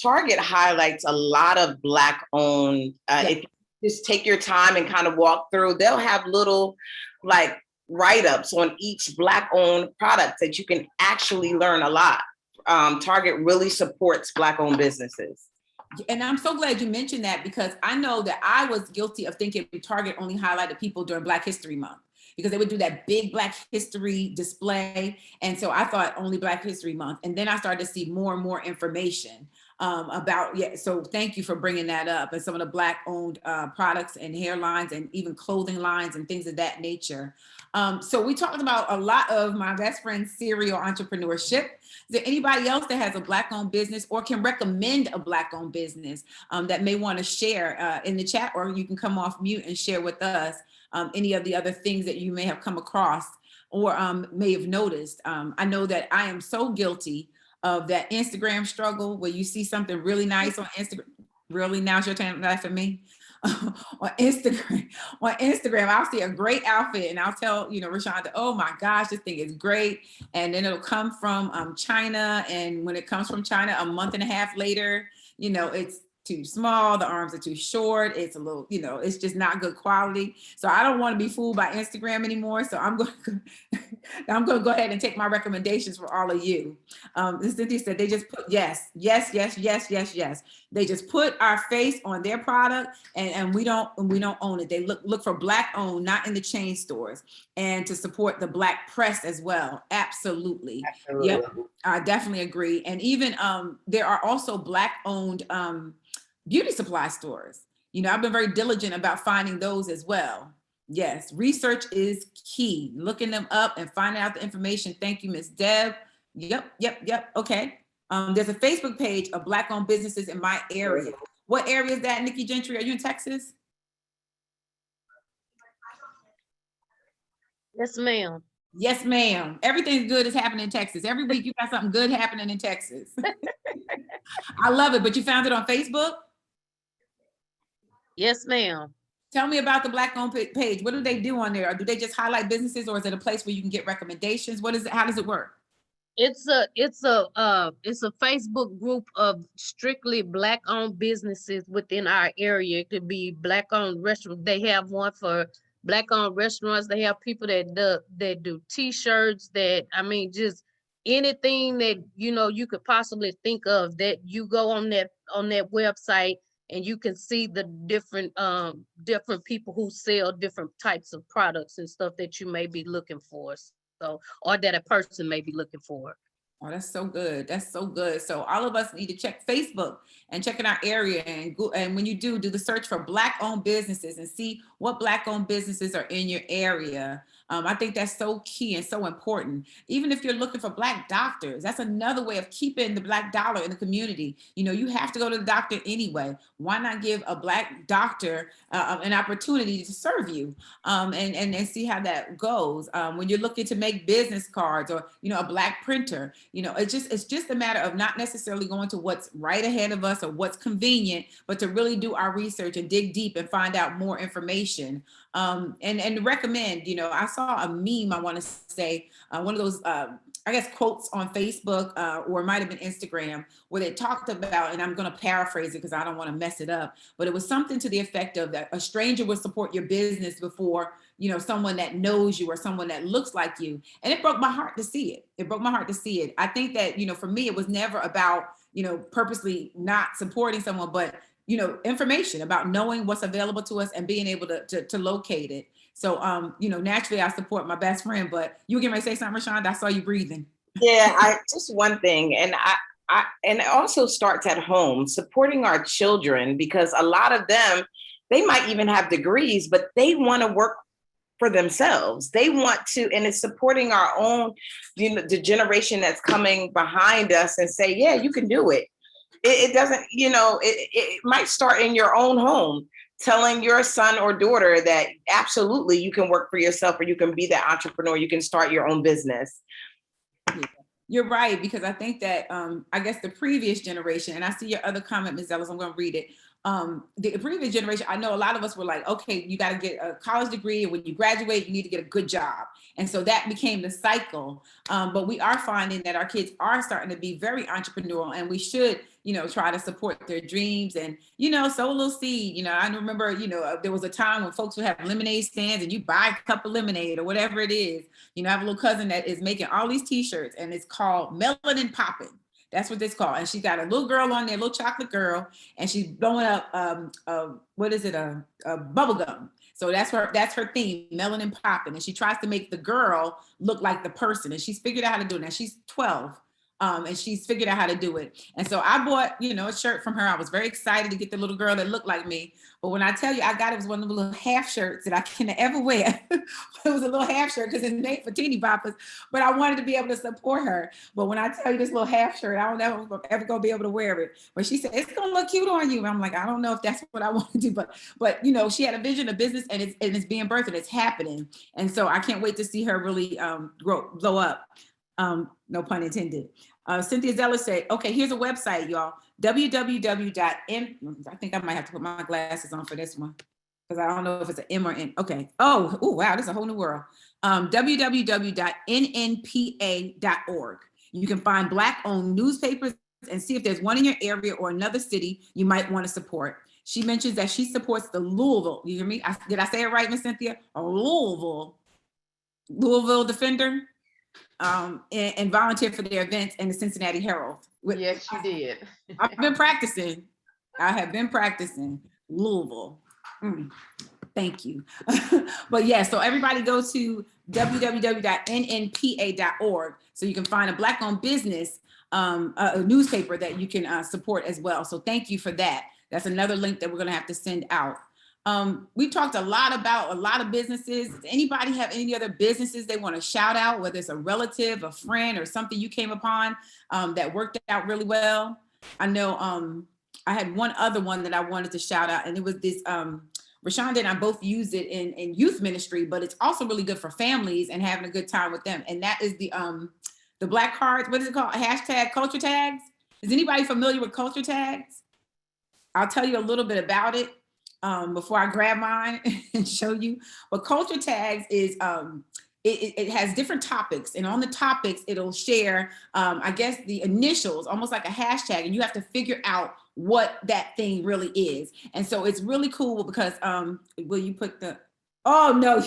Target highlights a lot of Black-owned. If you just take your time and kind of walk through, they'll have little like write-ups on each Black-owned product that you can actually learn a lot. Target really supports Black-owned businesses. And I'm so glad you mentioned that because I know that I was guilty of thinking Target only highlighted people during Black History Month. because they would do that big Black History display. And so I thought only Black History Month. And then I started to see more and more information about, yeah. So thank you for bringing that up, and some of the Black owned products and hairlines and even clothing lines and things of that nature. So we talked about a lot of my best friend's serial entrepreneurship. Is there anybody else that has a Black owned business or can recommend a Black owned business that may want to share in the chat, or you can come off mute and share with us any of the other things that you may have come across or may have noticed. I know that I am so guilty of that Instagram struggle where you see something really nice on Instagram. Really, now's your time to laugh at me. on Instagram, I'll see a great outfit and I'll tell, Rashonda, oh my gosh, this thing is great. And then it'll come from China. And when it comes from China, a month and a half later, it's too small, the arms are too short, it's a little, it's just not good quality. So I don't want to be fooled by Instagram anymore. So I'm going to go ahead and take my recommendations for all of you. Cynthia said they just put yes. They just put our face on their product, and we don't own it. They look for Black owned, not in the chain stores, and to support the Black press as well. Absolutely. Yep, I definitely agree. And even there are also Black owned beauty supply stores. I've been very diligent about finding those as well. Yes, research is key. Looking them up and finding out the information. Thank you, Miss Deb. Yep. Okay. There's a Facebook page of Black owned businesses in my area. What area is that, Nikki Gentry? Are you in Texas? Yes, ma'am. Yes, ma'am. Everything good is happening in Texas. Every week you got something good happening in Texas. I love it. But you found it on Facebook? Yes, ma'am. Tell me about the Black owned page. What do they do on there? Or do they just highlight businesses, or is it a place where you can get recommendations? What is it? How does it work? It's a Facebook group of strictly Black owned businesses within our area. It could be Black owned restaurants. They have one for Black owned restaurants. They have people that do t-shirts, just anything that you could possibly think of, that you go on that website and you can see the different people who sell different types of products and stuff that you may be looking for. So, or that a person may be looking for. Oh, that's so good. That's so good. So all of us need to check Facebook and check in our area, and go, and when you do the search for Black owned businesses and see what Black owned businesses are in your area. I think that's so key and so important. Even if you're looking for Black doctors, that's another way of keeping the Black dollar in the community. You have to go to the doctor anyway. Why not give a Black doctor an opportunity to serve you and see how that goes? When you're looking to make business cards, or a Black printer, it's just a matter of not necessarily going to what's right ahead of us or what's convenient, but to really do our research and dig deep and find out more information. And recommend, I saw a meme, I want to say, one of those, quotes on Facebook, or it might've been Instagram, where they talked about, and I'm going to paraphrase it because I don't want to mess it up, but it was something to the effect of that a stranger would support your business before, someone that knows you or someone that looks like you. And it broke my heart to see it. I think that, for me, it was never about, purposely not supporting someone, but information about knowing what's available to us and being able to locate it. So, naturally I support my best friend, but you were getting ready to say something, Rashonda? I saw you breathing. Yeah, just one thing. And and it also starts at home, supporting our children, because a lot of them, they might even have degrees, but they want to work for themselves. They want to, and it's supporting our own, the generation that's coming behind us, and say, yeah, you can do it. It doesn't, it might start in your own home, telling your son or daughter that absolutely you can work for yourself, or you can be that entrepreneur, you can start your own business. You're right, because I think that, I guess the previous generation, and I see your other comment, Ms. Ellis, I'm going to read it. The previous generation, I know a lot of us were like, okay, you got to get a college degree, and when you graduate, you need to get a good job. And so that became the cycle. But we are finding that our kids are starting to be very entrepreneurial, and we should, try to support their dreams and, sow a little seed. I remember, there was a time when folks would have lemonade stands and you buy a cup of lemonade or whatever it is. I have a little cousin that is making all these t-shirts, and it's called Melanin Poppin'. That's what it's called. And she's got a little girl on there, a little chocolate girl, and she's blowing up, a bubble gum. So that's her theme, melanin popping. And she tries to make the girl look like the person. And she's figured out how to do it. Now she's 12. And she's figured out how to do it. And so I bought, a shirt from her. I was very excited to get the little girl that looked like me. But when I tell you, I got it was one of the little half shirts that I can ever wear. It was a little half shirt because it's made for teeny boppers. But I wanted to be able to support her. But when I tell you this little half shirt, I don't know if I'm ever gonna be able to wear it. But she said it's gonna look cute on you. And I'm like, I don't know if that's what I want to do. But she had a vision of business, and it's being birthed, and it's happening. And so I can't wait to see her really blow up. No pun intended. Cynthia Zeller said, okay, here's a website, y'all. www.m. I think I might have to put my glasses on for this one because I don't know if it's an M or N. Okay. Oh, wow, this is a whole new world. www.nnpa.org. You can find Black-owned newspapers and see if there's one in your area or another city you might want to support. She mentions that she supports the Louisville. You hear me? Did I say it right, Miss Cynthia? A Louisville Defender. And volunteer for their events in the Cincinnati Herald. Yes, you did. I've been practicing. I have been practicing Louisville. Thank you. But yeah, so everybody go to www.nnpa.org so you can find a Black-owned business, a newspaper that you can support as well. So thank you for that. That's another link that we're gonna have to send out. We talked a lot about a lot of businesses. Does anybody have any other businesses they want to shout out, whether it's a relative, a friend, or something you came upon that worked out really well? I know I had one other one that I wanted to shout out, and it was this, Rashonda and I both use it in youth ministry, but it's also really good for families and having a good time with them. And that is the Black cards, what is it called? Hashtag culture tags. Is anybody familiar with culture tags? I'll tell you a little bit about it. Before I grab mine and show you. But culture tags is, it has different topics, and on the topics, it'll share, I guess, the initials, almost like a hashtag, and you have to figure out what that thing really is. And so it's really cool because, will you put the, oh no,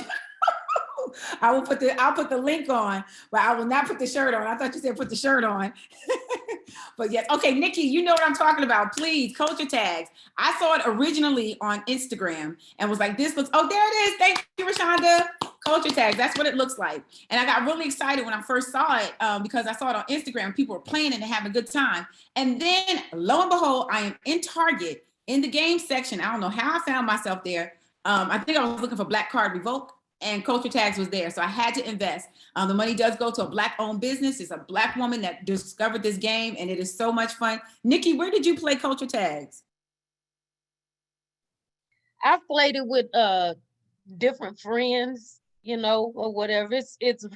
I'll put the link on, but I will not put the shirt on. I thought you said put the shirt on. But yes, okay, Nikki, you know what I'm talking about. Please, culture tags. I saw it originally on Instagram and was like, this looks, oh, there it is. Thank you, Rashonda. Culture tags, that's what it looks like. And I got really excited when I first saw it because I saw it on Instagram. People were playing it and having a good time. And then lo and behold, I am in Target in the game section. I don't know how I found myself there. I think I was looking for Black Card Revoke, and culture tags was there. So I had to invest. The money does go to a Black-owned business. It's a Black woman that discovered this game, and it is so much fun. Nikki, where did you play culture tags? I've played it with different friends, or whatever. It's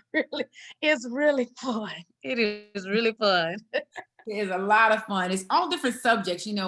really fun. It is really fun. It is a lot of fun. It's all different subjects, and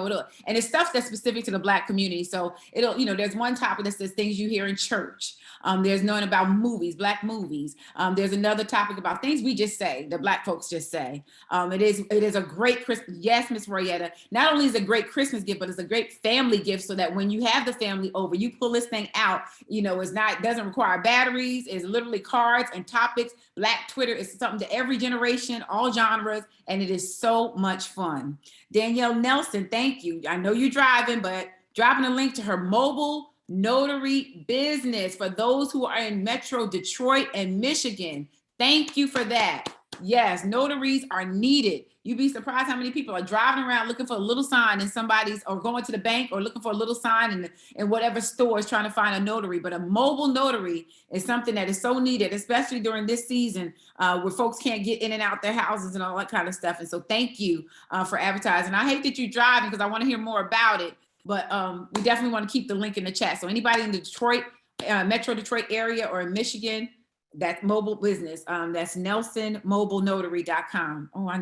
it's stuff that's specific to the Black community. So it'll, there's one topic that says things you hear in church. There's none about movies, Black movies. There's another topic about things we just say, the Black folks just say. It is a great Christmas. Yes, Miss Royetta. Not only is it a great Christmas gift, but it's a great family gift so that when you have the family over, you pull this thing out, it doesn't require batteries. It's literally cards and topics. Black Twitter is something to every generation, all genres, and it is so much fun. Danielle Nelson, thank you. I know you're driving, but dropping a link to her mobile notary business for those who are in Metro Detroit and Michigan. Thank you for that. Yes, notaries are needed. You'd be surprised how many people are driving around looking for a little sign in somebody's, or going to the bank or looking for a little sign in whatever store is trying to find a notary. But a mobile notary is something that is so needed, especially during this season where folks can't get in and out their houses and all that kind of stuff. And so thank you for advertising. I hate that you're driving because I want to hear more about it, but we definitely want to keep the link in the chat. So anybody in the Detroit, Metro Detroit area or in Michigan, that mobile business, that's nelsonmobilenotary.com. Oh, I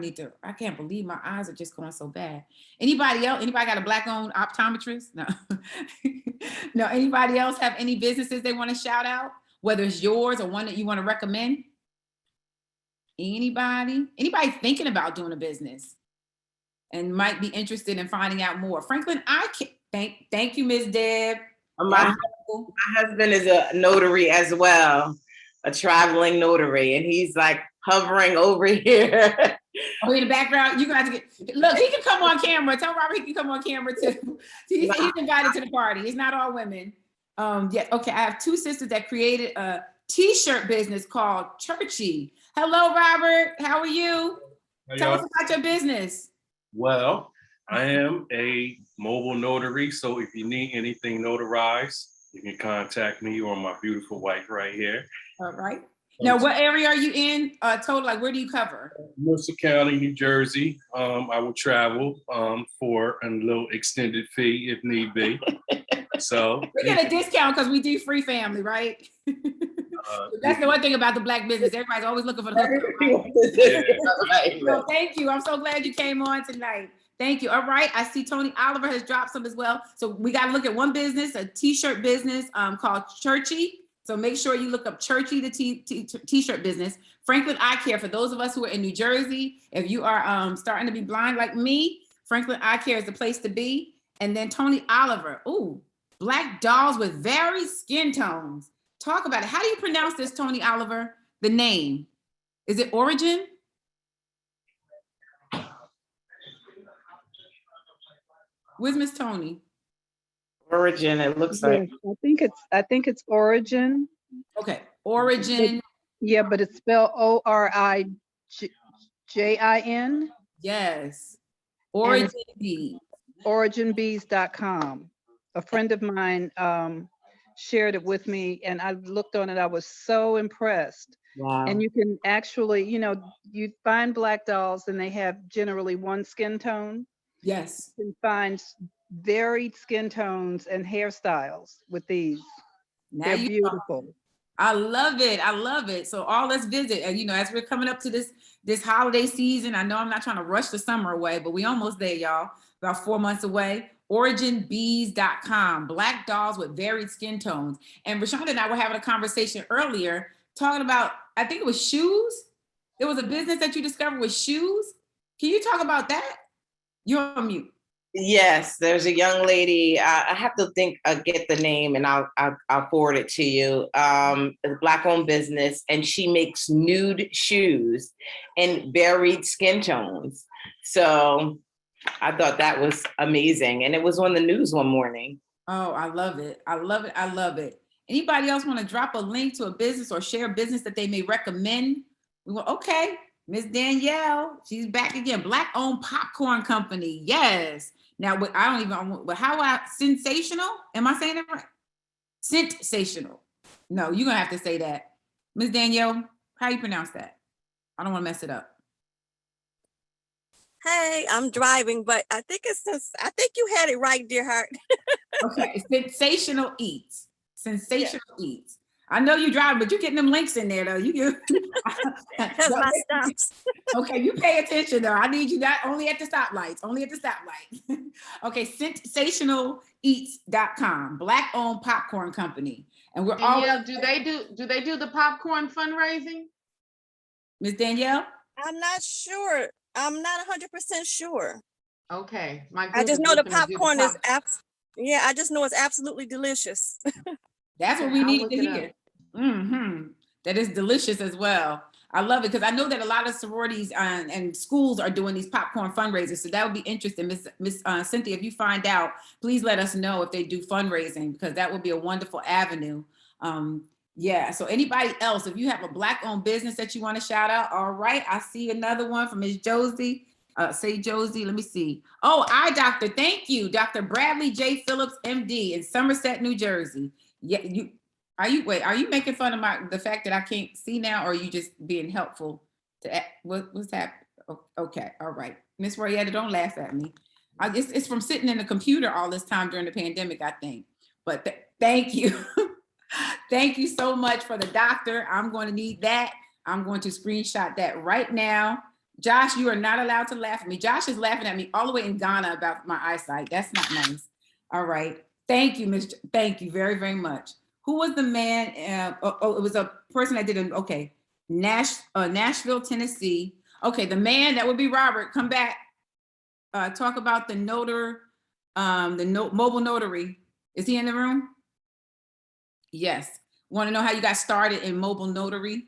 can't believe my eyes are just going so bad. Anybody else? Anybody got a Black-owned optometrist? No. No, anybody else have any businesses they want to shout out? Whether it's yours or one that you want to recommend? Anybody thinking about doing a business and might be interested in finding out more? Franklin, I can't, thank you, Ms. Deb. My husband is a notary as well. A traveling notary, and he's like hovering over here. Oh, in the background, you got to look. He can come on camera. Tell Robert he can come on camera too. He's invited to the party. It's not all women. Yeah, okay, I have two sisters that created a T-shirt business called Churchy. Hello, Robert, how are you? How Tell us y'all? about your business. Well, I am a mobile notary, so if you need anything notarized, you can contact me or my beautiful wife right here. All right. Now, what area are you in? Total, like, where do you cover? Mercer County, New Jersey. I will travel for a little extended fee if need be. So We get a discount because we do free family, right? That's the one thing about the Black business. Everybody's always looking for the hookup. Right? So thank you. I'm so glad you came on tonight. Thank you. All right. I see Tony Oliver has dropped some as well. So we got to look at one business, a T-shirt business called Churchy. So make sure you look up Churchy, the T-shirt business. Franklin Eye Care, for those of us who are in New Jersey, if you are starting to be blind like me, Franklin Eye Care is the place to be. And then Tony Oliver. Ooh, Black dolls with varied skin tones. Talk about it. How do you pronounce this, Tony Oliver? The name. Is it Origin? Where's Miss Tony? Origin, it looks like. Yes, I think it's Origin. Okay, Origin. Yeah, but it's spelled ORIJIN. Yes. Origin B. OriginBees.com. A friend of mine shared it with me, and I looked on it. I was so impressed. Wow. And you can actually, you find Black dolls and they have generally one skin tone. Yes. You can find varied skin tones and hairstyles with these. Now They're you know. beautiful. I love it. I love it. So all let's visit. And as we're coming up to this holiday season, I know I'm not trying to rush the summer away, but we almost there, y'all. About 4 months away. OriginBees.com. Black dolls with varied skin tones. And Rashonda and I were having a conversation earlier talking about, I think it was shoes. There was a business that you discovered with shoes. Can you talk about that? You're on mute. Yes, there's a young lady. I have to get the name, and I'll forward it to you. A Black-owned business, and she makes nude shoes in varied skin tones. So I thought that was amazing, and it was on the news one morning. Oh, I love it. I love it. I love it. Anybody else want to drop a link to a business or share a business that they may recommend? We will. Okay, Miss Danielle, she's back again. Black-owned popcorn company. Yes. Now, I don't even. How sensational? Am I saying it right? Sensational. No, you're gonna have to say that, Miss Danielle. How you pronounce that? I don't want to mess it up. Hey, I'm driving, but I think you had it right, dear heart. Okay, Sensational Eats. Sensational Eats. I know you drive, but you're getting them links in there though. That's my stops. Okay, you pay attention though. I need you not only at the stoplights, only at the stoplight. Okay, SensationalEats.com, Black-owned popcorn company. And we're all. Danielle, do they do the popcorn fundraising? Miss Danielle? I'm not sure. I'm not 100% sure. Okay. I just know the popcorn is I just know it's absolutely delicious. That's what we I'll need look to it hear. That is delicious as well. I love it because I know that a lot of sororities and schools are doing these popcorn fundraisers. So that would be interesting. Miss Cynthia, if you find out, please let us know if they do fundraising, because that would be a wonderful avenue. Yeah, so anybody else, if you have a Black-owned business that you want to shout out, all right. I see another one from Miss Josie. Say Josie, let me see. Oh, eye doctor, thank you. Dr. Bradley J. Phillips, MD in Somerset, New Jersey. Yeah, are you making fun of the fact that I can't see now, or are you just being helpful to what's happening? Okay, all right. Miss Royetta, don't laugh at me. It's from sitting in the computer all this time during the pandemic, I think. But thank you. Thank you so much for the doctor. I'm going to need that. I'm going to screenshot that right now. Josh, you are not allowed to laugh at me. Josh is laughing at me all the way in Ghana about my eyesight. That's not nice. All right. Thank you, Miss. Thank you very, very much. Who was the man? It was a person that did Nashville, Tennessee. Okay, the man, that would be Robert. Come back. Talk about the mobile notary. Is he in the room? Yes. Want to know how you got started in mobile notary?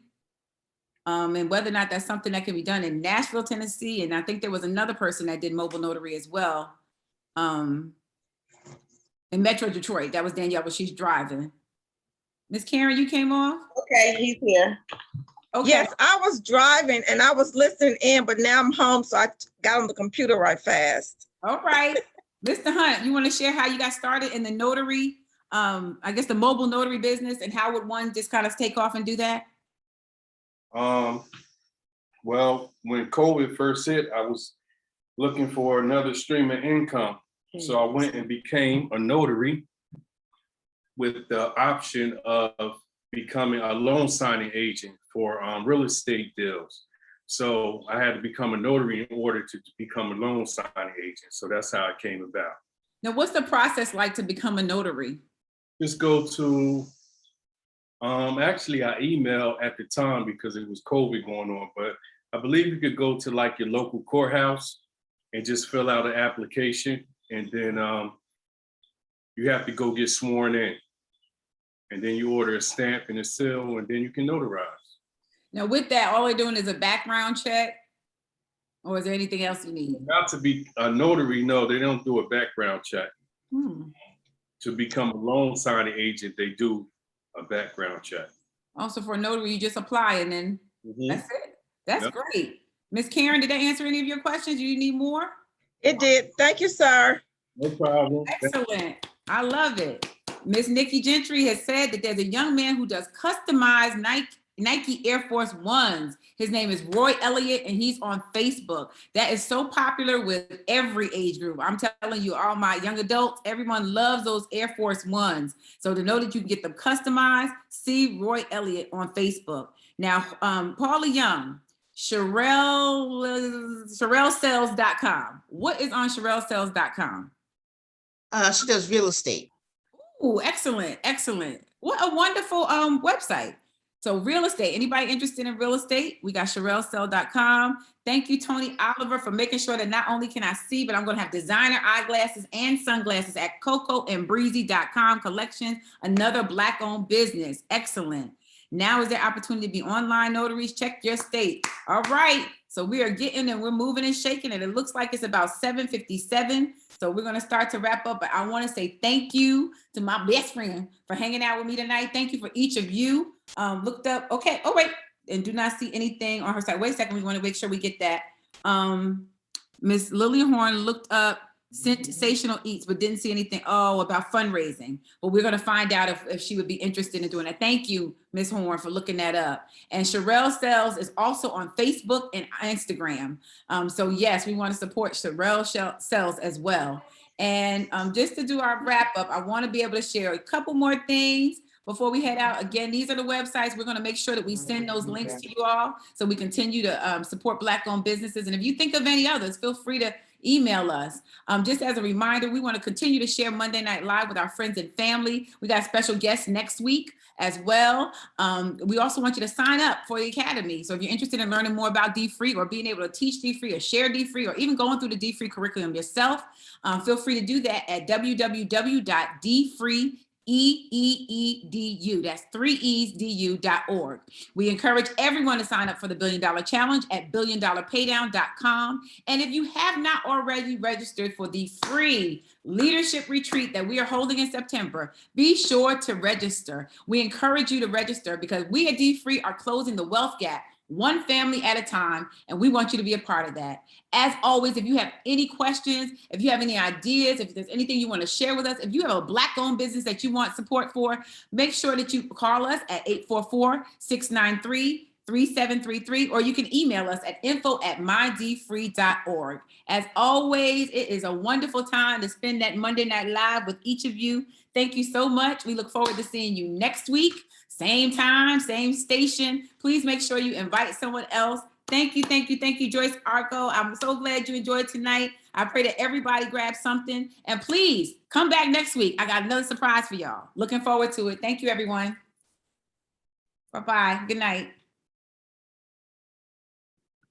And whether or not that's something that can be done in Nashville, Tennessee. And I think there was another person that did mobile notary as well. In Metro Detroit. That was Danielle, but she's driving. Miss Karen, you came off? Okay, he's here. Okay. Yes, I was driving and I was listening in, but now I'm home, so I got on the computer right fast. All right. Mr. Hunt, you want to share how you got started in the notary, I guess the mobile notary business, and how would one just kind of take off and do that? Well, when COVID first hit, I was looking for another stream of income. So I went and became a notary with the option of becoming a loan signing agent for real estate deals. So I had to become a notary in order to become a loan signing agent. So that's how it came about. Now, what's the process like to become a notary? Just go to, actually I emailed at the time because it was COVID going on, but I believe you could go to like your local courthouse and just fill out an application. And then you have to go get sworn in. And then you order a stamp and a seal, and then you can notarize. Now, with that, all they're doing is a background check, or is there anything else you need? Not to be a notary, no, they don't do a background check. To become a loan signing agent, they do a background check. Also for a notary, you just apply and then that's it. That's Yep. great. Miss Karen, did that answer any of your questions? Do you need more? It did. Thank you, sir. No problem. Excellent. I love it. Miss Nikki Gentry has said that there's a young man who does customized Nike Air Force Ones. His name is Roy Elliott, and he's on Facebook. That is so popular with every age group. I'm telling you, all my young adults, everyone loves those Air Force Ones. So to know that you can get them customized, see Roy Elliott on Facebook. Now, Paula Young, SherelleSells.com. What is on SherelleSells.com? She does real estate. Oh, excellent, excellent. What a wonderful website. So real estate, anybody interested in real estate? We got SherelleSell.com. Thank you, Tony Oliver, for making sure that not only can I see, but I'm gonna have designer eyeglasses and sunglasses at cocoandbreezy.com collections, another Black-owned business. Excellent. Now is their opportunity to be online notaries. Check your state. All right, so we are getting and we're moving and shaking, and it looks like it's about 7:57. So we're gonna start to wrap up, but I wanna say thank you to my best friend for hanging out with me tonight. Thank you for each of you. Looked up, okay, oh wait, and do not see anything on her side. Wait a second, we wanna make sure we get that. Miss Lily Horn looked up Sensational Eats, but didn't see anything, about fundraising. But we're gonna find out if she would be interested in doing that. Thank you, Ms. Horn, for looking that up. And Sherelle Sells is also on Facebook and Instagram. So yes, we want to support Sherelle Sells as well. And just to do our wrap up, I want to be able to share a couple more things before we head out. Again, these are the websites. We're going to make sure that we send those links to you all so we continue to support Black-owned businesses. And if you think of any others, feel free to email us. Just as a reminder, we want to continue to share Monday Night Live with our friends and family. We got special guests next week as well. We also want you to sign up for the Academy. So if you're interested in learning more about D-Free or being able to teach D-Free or share D-Free or even going through the D-Free curriculum yourself, feel free to do that at www.dfreeeedu. That's 3esdu.org. We encourage everyone to sign up for the $1 Billion Challenge at billiondollarpaydown.com. And if you have not already registered for the free leadership retreat that we are holding in September, be sure to register. We encourage you to register because we at D-Free are closing the wealth gap one family at a time, and we want you to be a part of that. As always, if you have any questions, if you have any ideas, if there's anything you want to share with us, if you have a Black-owned business that you want support for, make sure that you call us at 844-693-3733, or you can email us at info@mydfree.org. As always, it is a wonderful time to spend that Monday Night Live with each of you. Thank you so much. We look forward to seeing you next week. Same time, same station. Please make sure you invite someone else. Thank you, thank you, thank you, Joyce Arco. I'm so glad you enjoyed tonight. I pray that everybody grabs something. And please come back next week. I got another surprise for y'all. Looking forward to it. Thank you, everyone. Bye-bye. Good night.